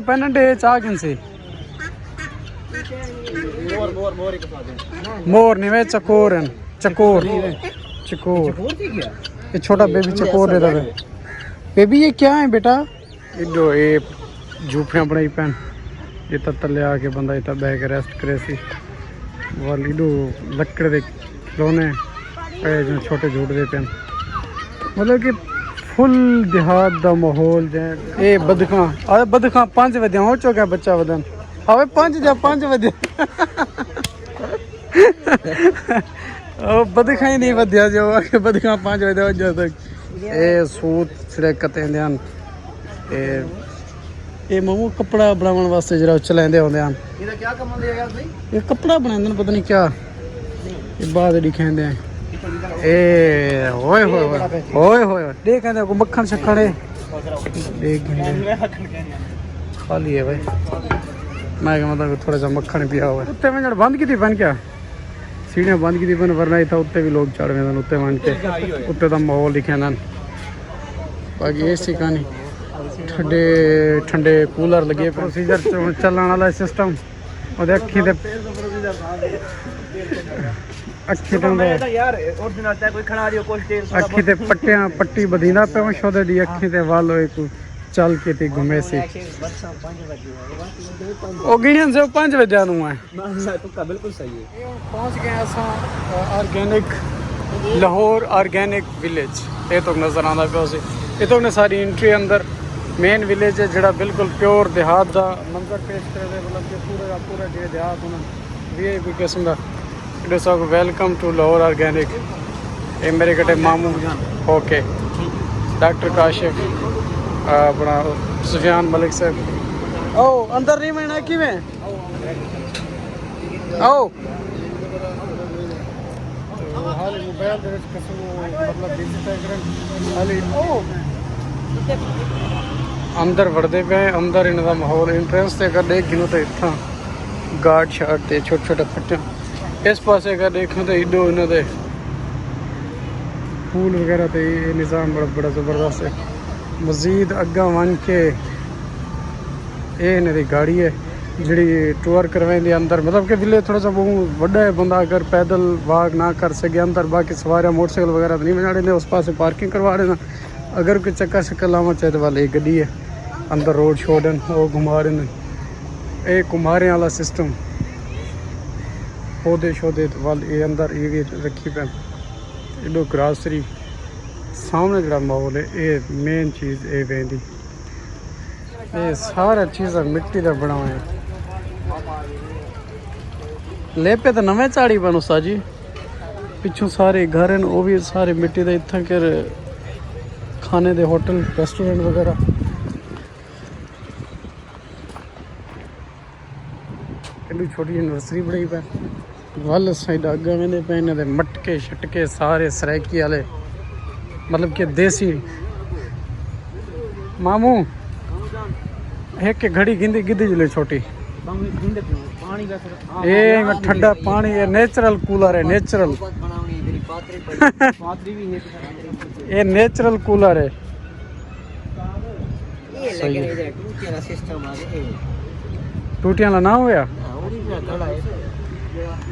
पेनडे चाह किनसे मोर नहीं वे चकोर हैं चकोर चकोर ये छोटा बेबी चकोर देता है बेबी ये क्या है बेटा इधो ये झूफियां बनाई पैन ये तले आके बंदा इतना बह के रेस्ट करे सी वाल इधो लकड़ दे खिलौने जो छोटे झूठ दे पैन मतलब कि फुल देहात दा माहौल ए बदखा अरे बदखा 5 बजे हो चुका बच्चा वदन हवे 5 बजे ओ बदखा ही नहीं वध्या जो के बदखा 5 बजे हो जा तक ए सूत सिरे कते ध्यान ए मामू कपड़ा बनावन वास्ते जरा चलांदे होंदे हैं ये क्या कम ले यार भाई ये कपड़ा बनांदे पता नहीं क्या ये बाद दिखांदे हैं ए ओए होए ओए होए देख कहंदे को मक्खन शक्खन है देख खाली है भाई मैं मतलब थोड़ा सा मक्खन पिया हुआ है उत्ते में जड़ बंद की थी बन क्या सीढ़ियां बंद की थी बन वरना था उत्ते भी लोग चढ़ गए उत्ते बन के उत्ते दा माहौल दिखे ना बाकी ये सी कहानी ठंडे ठंडे कूलर लगे प्रोसीजर चलने वाला सिस्टम और अखी दे अखी ते पट्टियां पट्टी बदींदा पे शोदे दी अखी ते वाल एक चल के ते घूमे सी ओ गिणन से 5 बजे नु है तुका बिल्कुल सही है पहुंच गए असा ऑर्गेनिक लाहौर ऑर्गेनिक विलेज ये तो नजर आंदा पे सी ये तो ने सारी एंट्री अंदर मेन विलेज है जड़ा बिल्कुल प्योर देहात दा मंजर पेश करे मतलब कि पूरा जे देहात होना वीआईपी किस्म दा it is welcome to Lahore organic ये मेरे कटे मामू ओके डॉक्टर काशिफ अपना सुफियान मलिक साहब ओ अंदर नहीं मैंने कि में आओ हाल मोबाइल दे कसम मतलब डिजिटल हाल ओ अंदर वड़दे पे अंदर इनका माहौल एंट्रेंस से अगर देख गिनो तो इतना गार्ड शार्ड ते छोटे छोटे फट्टे इस पास अगर देखो तो इडो इन्होंने पूल वगैरह तो ये निज़ाम बड़ा बड़ा ज़बरदस्त है मज़ीद अग्गा वन के ये इन्होंने गाड़ी है जी टूर करवाई अंदर मतलब कि विले थोड़ा सा बहुत बड़ा है बंदा अगर पैदल वाक ना कर सके अंदर बाकी सवारियाँ मोटरसाइकिल वगैरह तो नहीं बना रहे उस पास पार्किंग करवा देना अगर कोई चक्कर शक्कर लावा चाहे तो वाले एक गड्डी है अंदर रोड छोड़न वो घुमा रहे ये घुमारे वाला सिस्टम पौधे शौधे वाल ये अंदर ये रखी पे एडो ग्रासरी सामने जड़ा माहौल है ये मेन चीज़ ये वेंदी ये सारा चीज़ा मिट्टी का बना है लेपे तो नवे झाड़ी बनो सा जी पिछों सारे घर हैं वो भी सारे मिट्टी का इतना कर खाने दे होटल रेस्टोरेंट वगैरह एडी छोटी यूनिवर्सिटी बनाई पे वल साइड अगे वेंदे पे इन्हां दे मटके छटके सारे सराइकी वाले मतलब कि देसी मामू एक घड़ी गिंदी गिद्दी जिले छोटी ये ठंडा पानी है नेचुरल कूलर है नेचुरल ये नेचुरल कूलर है टूटियां ला ना होया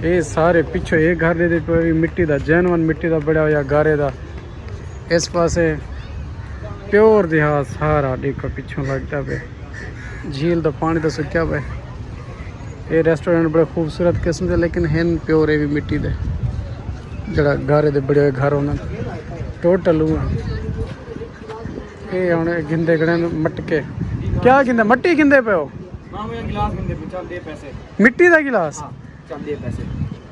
ये सारे पिछो ये घर दे पे मिट्टी दा जैनवन मिट्टी दा बड़ा होया गारे दा इस पासे प्योर देहात सारा देखो पिछों लगता पे झील दा पानी तो सुक्या पे ये रेस्टोरेंट बड़े खूबसूरत किस्म के लेकिन हैं प्योर ये भी मिट्टी दे जड़ा गारे दे बड़े घर होने टोटल ये हुणे गिंदे गड़े मटके क्या गिंदे मट्टी गिंदे पे हो मिट्टी का गिलास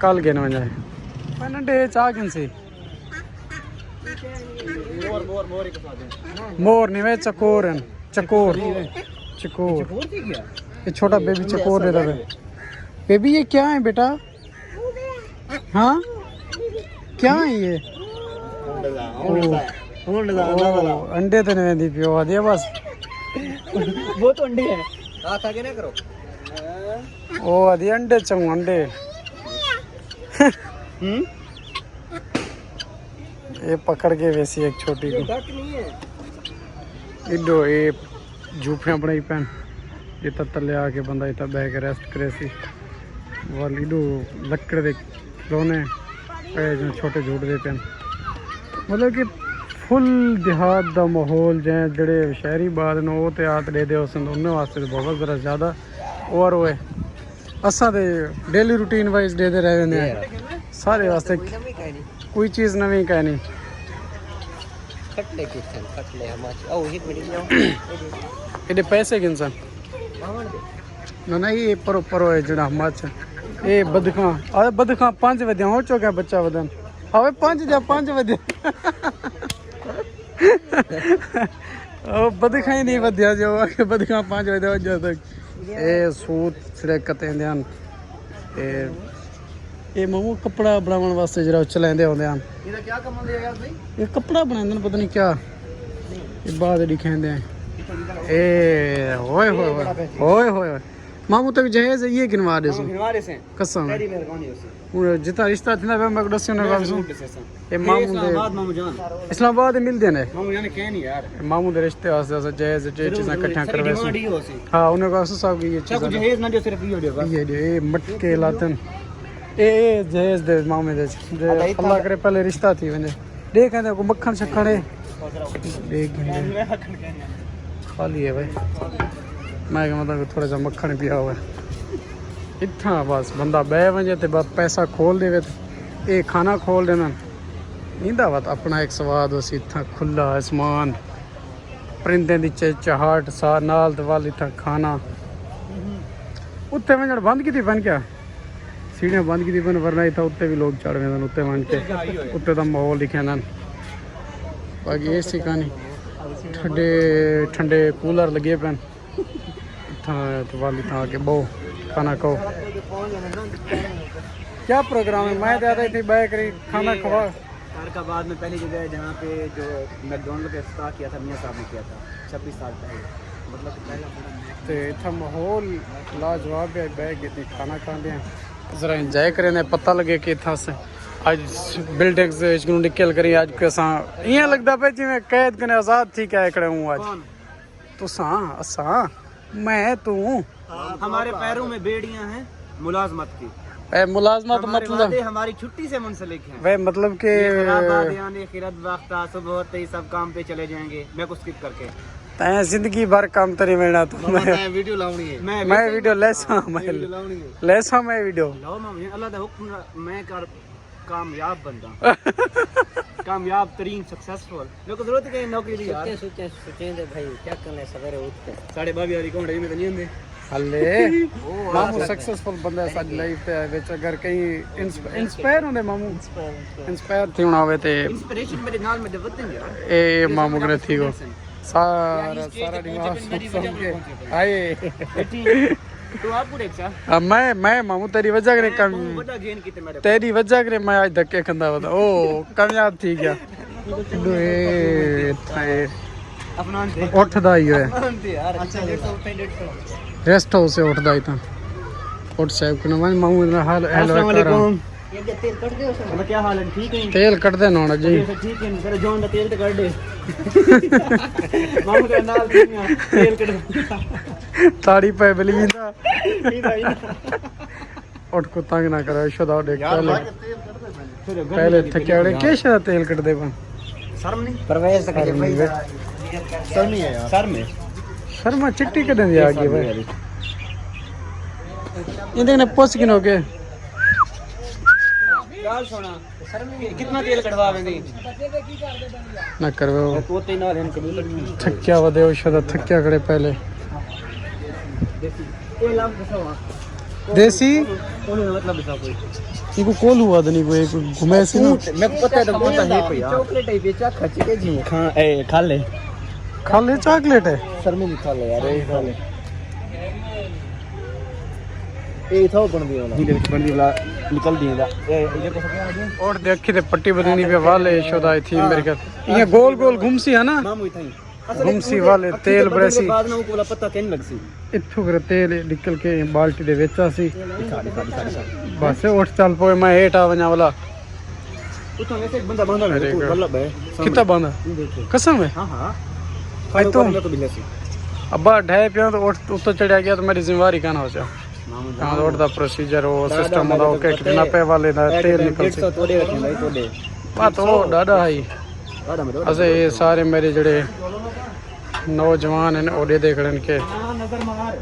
कल गिन वजाए पेनडे चाह किनसे मोर नहीं वे चकोर हैं चकोर चकोर ये छोटा बेबी चकोर देता है बेबी ये क्या है बेटा हाँ क्या है ये अंडे तो नहीं दी पियो दिया बस वो तो अंडे है रात आगे ना करो ओ आदि अंडे चंग अंडे ये पकड़ के वैसी एक छोटी को इडो ये झूफियां बनाई पैन ये तो थले आके बंदा इतना बह के रेस्ट करे सी वालीडो लकड़ दे खिलौने पे जो छोटे झूटते पे मतलब कि फुल देहात दा माहौल जै जड़े शहरी बाद न वो तो आत दे उस उन्होंने वास्ते बहुत ज़रा ज़्यादा और वो है असा तो डेली रूटीन वाइज दे रहे हैं सारे वास्ते कोई चीज़ नवी कहनी एडे पैसे किनसन ना ना ये परो परो है जड़ा मच ये बदखा अरे बदखा 5 बजे हो चुका बच्चा वदन अबे 5 बजे ओ बदखा ही नहीं वध्या जो के बदखा 5 बजे वजह तक ए सूट छिड़कते ध्यान ये मामू कपड़ा बनाने वास्ते जरा चलाते होंगे हैं ਇਹਦਾ ਕੀ ਕੰਮ ਹੁੰਦਾ ਯਾਰ ਭਾਈ ये कपड़ा बनाते हैं पता नहीं क्या ये बाद दिखाते हैं ए होए होए होए होए मामू तक जहेज ये गिनवा दे सो गिनवारे से कसम तेरी मेहरबानी होसी वो जितना रिश्ता थी ना मैं दस्यो ना गाल सो ये मामू दे मामू जान इस्लामाबाद मिलते हैं मामू जान कह नहीं यार मामू दे रिश्ते वास्ते ऐसा जहेज जे चीज़ें इकट्ठा करवे सो डिमांड ही होसी हां उन्हें कहा साहब की ये सब चीज़ जहेज ना जो सिर्फ ये बस ये मटके लातन ए जहेज दे मामे दे अल्लाह करे पहले रिश्ता थी वने देख कहंदे को मक्खन शक्खन है देख खाली है भाई मैं मतलब थोड़ा सा मक्खन पिया हुआ है इतना बस बंदा बह वजे ते बस पैसा खोल देवे ये खाना खोल देना इंदा बात अपना एक स्वाद उस इतना खुला आसमान परिंदे दी चहचहाट सा नाल ते वाल इतना खाना उत्ते वजन बंद की बन क्या सीढ़ियाँ बंद की बन वरना था उत्ते भी लोग चढ़ गए उत्ते बन के उत्ते का माहौल दिखे ना बाकी ये सी कहानी ठंडे ठंडे कूलर लगे पैन वाली था के बहु खाना खाओ क्या प्रोग्राम है मैं ज़्यादा इतनी बैठ करी खाना खवा तारकाबाद में पहली जगह है जहाँ पे जो मैकडोनल्ड का इफ्तार किया था मियाँ साहब ने किया था 26 साल पहले मतलब तो इतना माहौल लाजवाब है बैठ के इतनी खाना खाते हैं ज़रा इंजॉय करें पता लगे कि इतना से आज बिल्डिंग्स निकल करी आज कैसा इं लगता पे जिमें कैद कने आज़ाद थी क्या इकड़े हूँ आज तुसा असा मैं तू हमारे पैरों में बेड़ियां हैं मुलाजमत की मुलाजमत मतलब हमारी छुट्टी से मुंसलिक है वह मतलब के सुबह होते ही सब काम पे चले जाएंगे मैं कुछ स्किप करके तैं जिंदगी भर काम तरी मिलना तो मैं वीडियो लाऊंगी है मैं वीडियो लेसा मैं वीडियो लाओ अल्लाह दा हुक्म मैं कर कामयाब बंदा कामयाब तरीन सक्सेसफुल मेरे को जरूरत है नौकरी दी यार सोचे भाई क्या करना है सवेरे उठ के 12:30 वाली कौन में तो नहीं होंगे हल्ले मामू सक्सेसफुल बंदा है साडी लाइफ ते विच अगर कहीं इंस्पायर होंदे मामू इंस्पायर थी होना होवे ते इंस्पिरेशन मेरे नाल में वतन यार ए मामू ने थी को सारा दिमाग सुन के आए तो आप पूरे सा मैं मामू तेरी वजह करे कम बड़ा गेन कीते मेरे तेरी वजह करे मैं आज धक्के खंदा बता ओ कामयाब थी क्या ए थाए अपना उठदा ही है यार अच्छा 150 रेस्ट हाउस से उठदा ही था उठ साहब को मैं मामू ना हाल हेलो अस्सलाम ये तेल कट दे उसमें क्या हाल है ठीक है तेल कट दे ना जी ठीक है तेरे जोन दा तेल तो कट दे मामू के नाल तेल कट ताड़ी पे बलींदा ठीक भाई उठ को तंग ना करो शुदा देख पहले थकेड़े कैसे तेल कट दे बन शर्म नहीं परवेज तक के भाई शर्म नहीं है यार शर्मा चिट्टी कदे दी आ गई भाई इंदे ने पोस किनो के गाल सोना शर्म नहीं कितना तेल कटवावेंगे ना करवे तोते नाल हन कबूल थक्या वदे शुदा थक्या करे पहले ये लाभ दसवा देसी कोने मतलब दसा कोई इनको कोल हुआ नहीं कोई घुमे से ना मैं पता है तो पता है भैया चॉकलेट है बेचा खच के जी खा ले चॉकलेट है शर्म नहीं खा ले यार ये खा ले ए था बन दिया वाला बन दी वाला निकल दिया ये को सब और देखी ते पट्टी बदलनी पे वाले शोदा थी मेरे ख्याल ये गोल गोल घुमसी है ना मामू इथाई घुमसी वाले तेल बड़े सी बाद ना को पता केन लगसी इथु कर तेल निकल के बाल्टी दे वेचा सी बस उठ चल पोए मैं हेठ आ वना वाला उठो ऐसे एक बंदा बांधा है बल्लभ है कितना बांधा कसम है हां भाई तो बिल्ला सी अब्बा ढाई पिया तो उत्तो चढ़िया गया तो मेरी जिम्मेवारी कहना हो जा हाँ रोड दा प्रोसीजर वो सिस्टम होंदा ओके कितना पे वाले दा तेल निकल से तोड़े रखे भाई तोड़े बात हो डाडा है दादा मेरे असे ये सारे मेरे जड़े नौजवान हैं ओडे देख लेन के नजर मार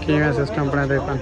किवें सिस्टम बने देखन